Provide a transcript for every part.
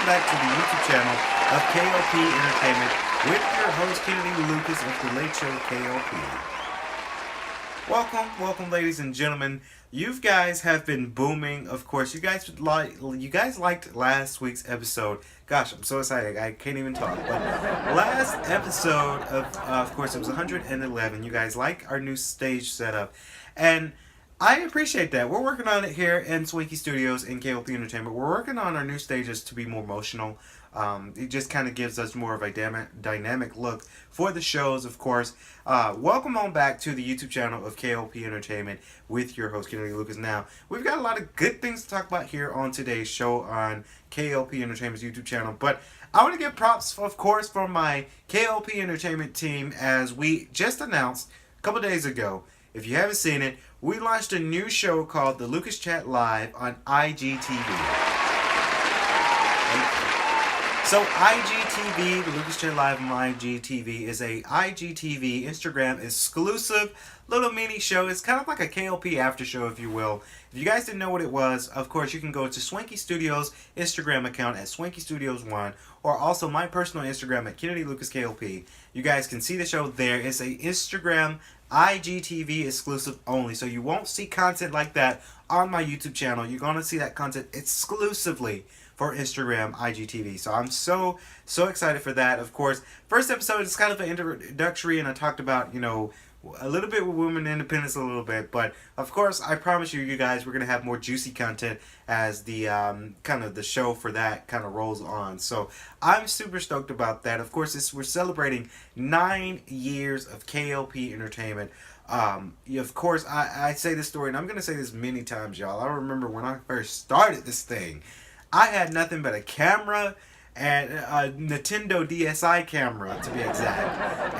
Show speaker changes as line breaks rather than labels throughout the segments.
back to the YouTube channel of K.L.P Entertainment with your host Kennedy Lucas of the Late Show K.L.P. Welcome, ladies and gentlemen. You guys have been booming. Of course, you guys liked last week's episode. Gosh, I'm so excited. I can't even talk. But last episode of course, it was 111. You guys like our new stage setup, and I appreciate that. We're working on it here in Swanky Studios in K.L.P Entertainment. We're working on our new stages to be more emotional. It just kind of gives us more of a dynamic look for the shows, of course. Welcome on back to the YouTube channel of K.L.P Entertainment with your host, Kennedy Lucas. Now, we've got a lot of good things to talk about here on today's show on K.L.P Entertainment's YouTube channel. But I want to give props, of course, from my K.L.P Entertainment team as we just announced a couple days ago. If you haven't seen it, we launched a new show called The Lucas Chat Live on IGTV. So IGTV, The Lucas Chat Live on IGTV, is a IGTV Instagram exclusive little mini show. It's kind of like a K.L.P after show, if you will. If you guys didn't know what it was, of course, you can go to Swanky Studios Instagram account at Swanky Studios 1, or also my personal Instagram at Kennedy Lucas K.L.P. You guys can see the show there. It's a Instagram IGTV exclusive only, so you won't see content like that on my YouTube channel. You're going to see that content exclusively for Instagram IGTV. So I'm so excited for that. Of course, first episode is kind of an introductory, and I talked about, a little bit with women independence a little bit, but of course I promise you guys, we're going to have more juicy content as the kind of the show for that kind of rolls on. So I'm super stoked about that. Of course, we're celebrating 9 years of K.L.P Entertainment. Of course, I say this story, and I'm going to say this many times, y'all. I remember when I first started this thing, I had nothing but a camera and a Nintendo DSi camera, to be exact,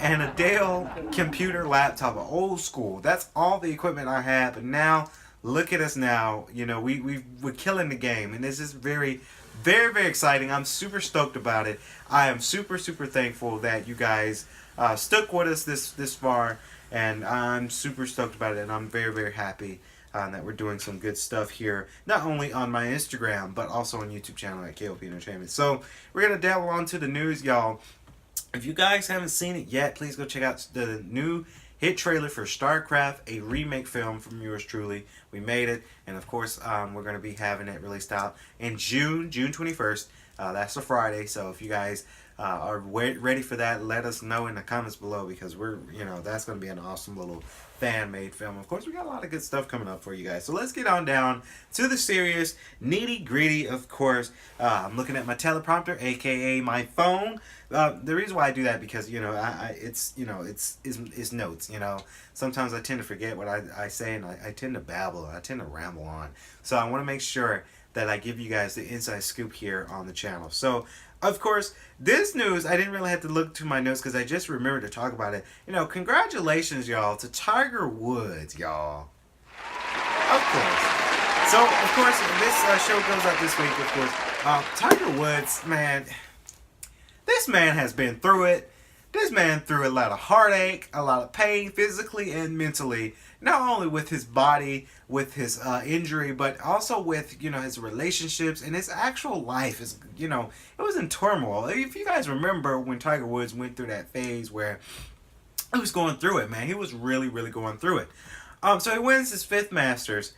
and a Dell computer laptop, an old school. That's all the equipment I had. But now, look at us now. We're killing the game, and this is very, very, very exciting. I'm super stoked about it. I am super thankful that you guys stuck with us this far, and I'm super stoked about it. And I'm very, very happy that we're doing some good stuff here, not only on my Instagram, but also on YouTube channel at K.L.P Entertainment. So we're going to dabble onto the news, y'all. If you guys haven't seen it yet, please go check out the new hit trailer for StarCraft, a remake film from yours truly. We made it, and of course, we're going to be having it released out in June 21st. That's a Friday, so if you guys are ready for that, let us know in the comments below, because that's going to be an awesome little fan-made film. Of course, we got a lot of good stuff coming up for you guys. So let's get on down to the serious nitty-gritty. Of course, I'm looking at my teleprompter, aka my phone. The reason why I do that, because it's notes. Sometimes I tend to forget what I say, and I tend to babble. I tend to ramble on. So I want to make sure that I give you guys the inside scoop here on the channel. So, of course, this news, I didn't really have to look to my notes because I just remembered to talk about it. Congratulations, y'all, to Tiger Woods, y'all. Of course. So, of course, this show goes out this week, of course. Tiger Woods, man, this man has been through it. This man through a lot of heartache, a lot of pain, physically and mentally. Not only with his body, with his injury, but also with, his relationships and his actual life. It was in turmoil. If you guys remember when Tiger Woods went through that phase where he was going through it, man. He was really going through it. So he wins his 5th Masters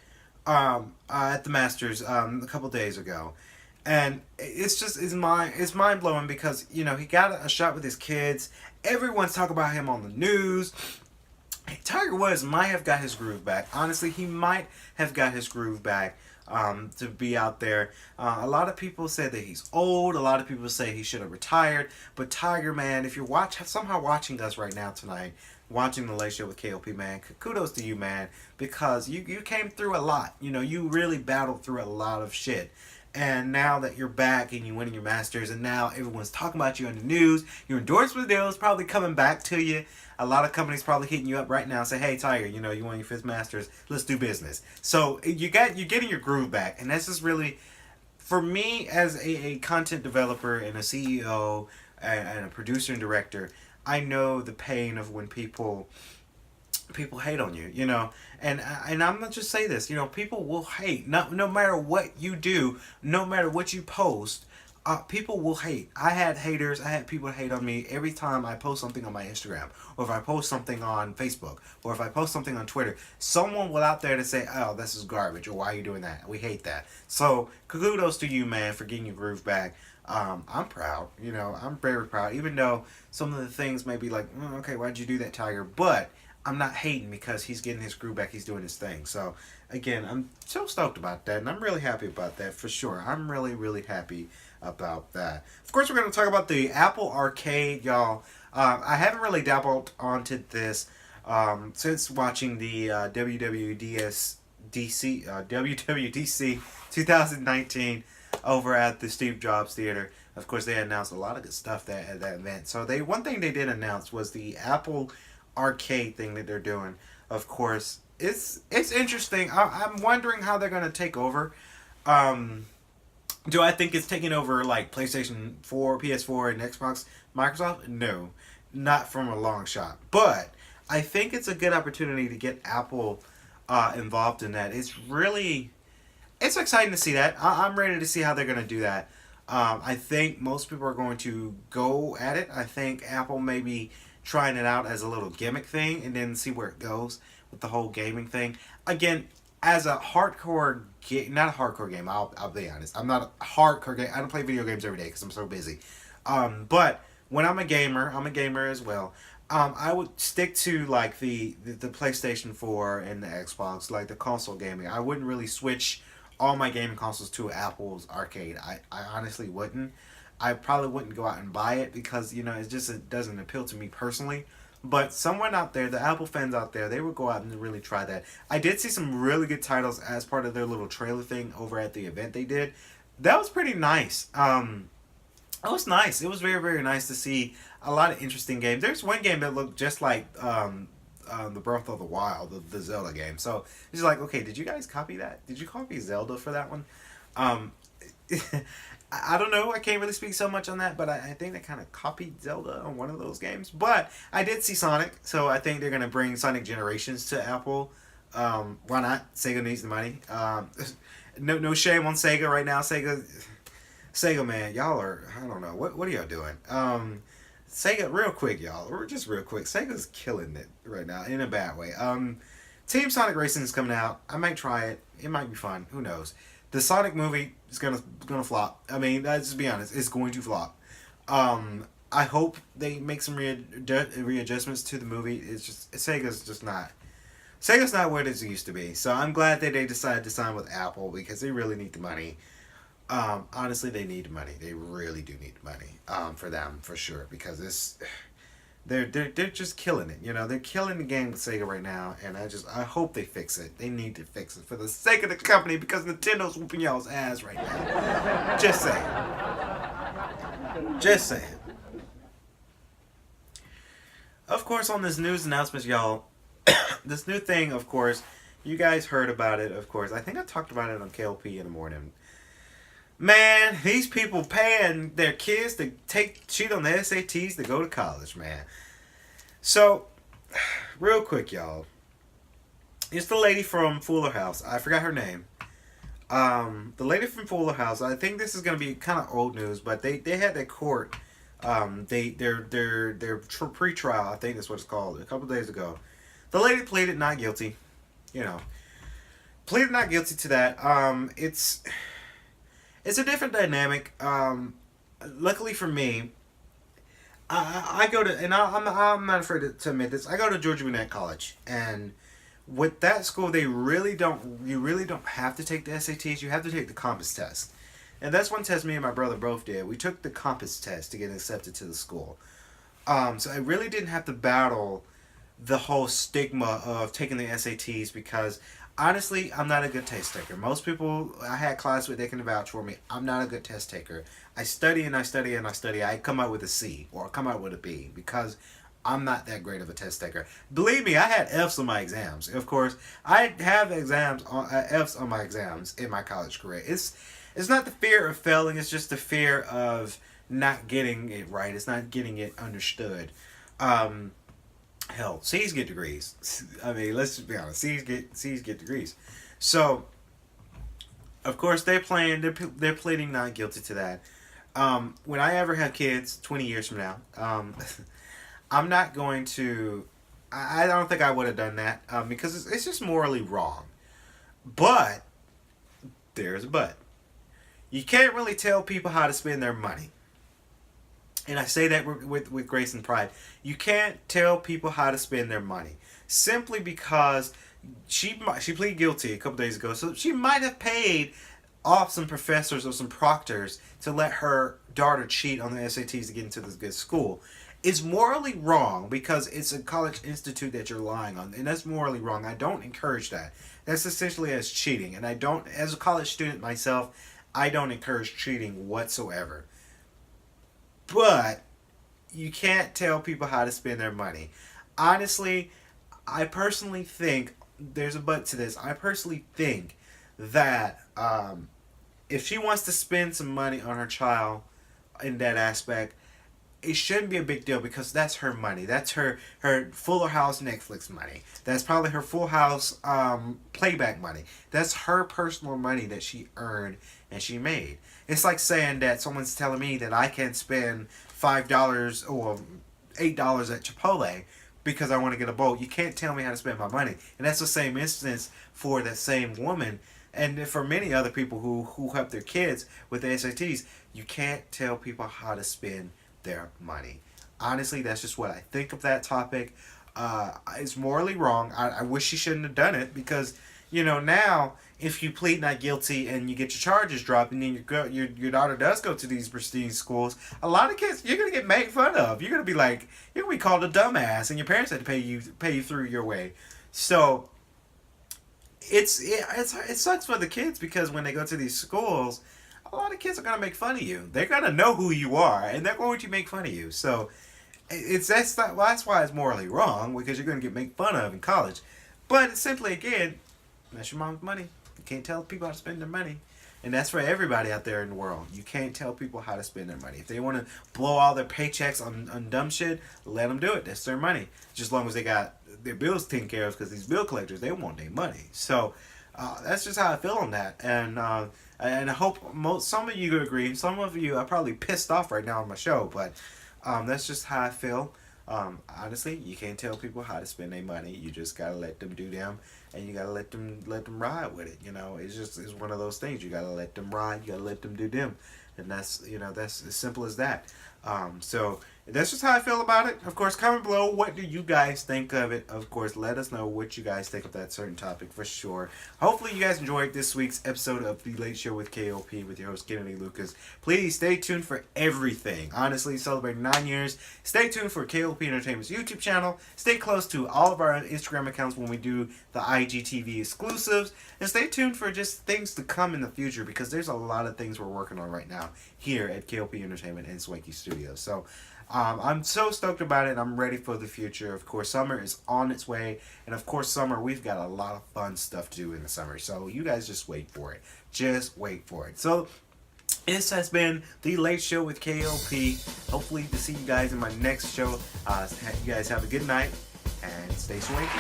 at the Masters a couple days ago. And it's mind blowing because, he got a shot with his kids. Everyone's talking about him on the news. Tiger Woods might have got his groove back. Honestly, he might have got his groove back to be out there. A lot of people said that he's old. A lot of people say he should have retired. But Tiger, man, if you're somehow watching us right now tonight, watching the Late Show with K.L.P, man, kudos to you, man, because you came through a lot. You really battled through a lot of shit. And now that you're back and you're winning your Masters, and now everyone's talking about you on the news, your endorsement deal is probably coming back to you. A lot of companies probably hitting you up right now and say, hey, Tiger, you won your 5th Masters. Let's do business. So you're getting your groove back. And this is really, for me as a content developer and a CEO and a producer and director, I know the pain of when people people hate on you, and I'm gonna just say this, people will hate, no matter what you do, no matter what you post. People will hate. I had haters. I had people hate on me every time I post something on my Instagram, or if I post something on Facebook, or if I post something on Twitter. Someone will out there to say, "Oh, this is garbage," or "Why are you doing that?" We hate that. So kudos to you, man, for getting your groove back. I'm proud. I'm very proud. Even though some of the things may be like, okay, why'd you do that, Tiger? But I'm not hating because he's getting his groove back. He's doing his thing. So again, I'm so stoked about that, and I'm really happy about that for sure. I'm really, really happy about that. Of course, we're going to talk about the Apple Arcade, y'all. I haven't really dabbled onto this since watching the WWDC 2019 over at the Steve Jobs Theater. Of course, they announced a lot of good stuff at that event. So one thing they did announce was the Apple Arcade thing that they're doing. Of course, it's interesting. I'm wondering how they're going to take over. Do I think it's taking over like PlayStation 4, PS4, and Xbox, Microsoft? No, not from a long shot. But I think it's a good opportunity to get Apple involved in that. It's exciting to see that. I'm ready to see how they're going to do that. I think most people are going to go at it. I think Apple may be trying it out as a little gimmick thing and then see where it goes with the whole gaming thing. Again, as a hardcore not a hardcore game, I'll be honest. I'm not a hardcore game. I don't play video games every day because I'm so busy. But when I'm a gamer as well. I would stick to like the PlayStation 4 and the Xbox, like the console gaming. I wouldn't really switch all my gaming consoles to Apple's Arcade. I honestly wouldn't. I probably wouldn't go out and buy it because it doesn't appeal to me personally. But someone out there, the Apple fans out there, they would go out and really try that. I did see some really good titles as part of their little trailer thing over at the event they did. That was pretty nice. It was nice. It was very, very nice to see a lot of interesting games. There's one game that looked just like the Breath of the Wild, the Zelda game. So it's like, okay, did you guys copy that? Did you copy Zelda for that one? Um, I don't know. I can't really speak so much on that, but I think they kind of copied Zelda on one of those games. But I did see Sonic, so I think they're going to bring Sonic Generations to Apple. Why not? Sega needs the money. No shame on Sega right now. Sega, man, y'all are, I don't know, what are y'all doing? Sega, real quick, y'all, just real quick, Sega's killing it right now, in a bad way. Team Sonic Racing is coming out. I might try it. It might be fun. Who knows? The Sonic movie is gonna flop. I mean, let's just be honest, it's going to flop. I hope they make some readjustments to the movie. It's just, Sega's not what it used to be. So I'm glad that they decided to sign with Apple because they really need the money. Honestly, they need money. They really do need money. For them, for sure, because they're just killing it. They're killing the game with Sega right now, and I hope they fix it. They need to fix it for the sake of the company because Nintendo's whooping y'all's ass right now. Just saying. Just saying. Of course, on this news announcement, y'all, this new thing, of course, you guys heard about it, of course. I think I talked about it on K.L.P in the morning. Man, these people paying their kids to cheat on the SATs to go to college, man. So, real quick, y'all. It's the lady from Fuller House. I forgot her name. The lady from Fuller House. I think this is gonna be kind of old news, but they had their court. Their pre-trial. I think that's what it's called. A couple days ago, the lady pleaded not guilty. Pleaded not guilty to that. It's a different dynamic. Luckily for me, I go to, and I'm not afraid to admit this. I go to Georgia Gwinnett College, and with that school, you really don't have to take the SATs. You have to take the Compass test, and that's one test me and my brother both did. We took the Compass test to get accepted to the school. So I really didn't have to battle the whole stigma of taking the SATs because honestly, I'm not a good test taker. Most people I had class with, they can vouch for me. I'm not a good test taker. I study and I study and I study. I come out with a C or come out with a B because I'm not that great of a test taker. Believe me, I had F's on my exams. Of course, I have F's on my exams in my college career. It's not the fear of failing. It's just the fear of not getting it right. It's not getting it understood. Hell, C's get degrees. I mean, let's just be honest. C's get degrees. So, of course, they're pleading not guilty to that. When I ever have kids, 20 years from now, I'm not going to. I don't think I would have done that because it's just morally wrong. But there's a but. You can't really tell people how to spend their money. And I say that with grace and pride. You can't tell people how to spend their money simply because she pleaded guilty a couple days ago, so she might have paid off some professors or some proctors to let her daughter cheat on the SATs to get into this good school. It's morally wrong because it's a college institute that you're lying on, and that's morally wrong. I don't encourage that. That's essentially as cheating, and I don't, as a college student myself, I don't encourage cheating whatsoever. But you can't tell people how to spend their money. Honestly, I personally think there's a but to this. I personally think that if she wants to spend some money on her child in that aspect, it shouldn't be a big deal because that's her money. That's her Fuller House Netflix money. That's probably her Full House playback money. That's her personal money that she earned and she made. It's like saying that someone's telling me that I can spend $5 or $8 at Chipotle because I want to get a bowl. You can't tell me how to spend my money. And that's the same instance for that same woman and for many other people who help their kids with the SATs. You can't tell people how to spend their money. Honestly, that's just what I think of that topic. It's morally wrong. I wish she shouldn't have done it because, now if you plead not guilty and you get your charges dropped and then your daughter does go to these prestige schools, a lot of kids, you're going to get made fun of. You're going to be like, you're going to be called a dumbass and your parents have to pay you through your way. So it sucks for the kids because when they go to these schools, a lot of kids are gonna make fun of you. They're gonna know who you are, and they're going to make fun of you. So, that's why it's morally wrong because you're gonna get made fun of in college. But it's simply again, that's your mom's money. You can't tell people how to spend their money, and that's for everybody out there in the world. You can't tell people how to spend their money. If they want to blow all their paychecks on dumb shit, let them do it. That's their money, just as long as they got their bills taken care of. Because these bill collectors, they want their money. So that's just how I feel on that, and I hope some of you agree. Some of you are probably pissed off right now on my show, but that's just how I feel. Honestly, you can't tell people how to spend their money. You just gotta let them do them, and you gotta let them ride with it. It's one of those things. You gotta let them ride. You gotta let them do them, and that's as simple as that. So that's just how I feel about it. Of course, comment below. What do you guys think of it? Of course, let us know what you guys think of that certain topic for sure. Hopefully, you guys enjoyed this week's episode of The Late Show with K.L.P. with your host, Kennedy Lucas. Please stay tuned for everything. Honestly, celebrating 9 years. Stay tuned for K.L.P. Entertainment's YouTube channel. Stay close to all of our Instagram accounts when we do the IGTV exclusives. And stay tuned for just things to come in the future because there's a lot of things we're working on right now here at K.L.P. Entertainment and Swanky Studios. So, I'm so stoked about it. I'm ready for the future. Of course, summer is on its way. And of course, summer, we've got a lot of fun stuff to do in the summer. So you guys just wait for it. Just wait for it. So this has been The Late Show with K.L.P. Hopefully to see you guys in my next show. You guys have a good night and stay swanky.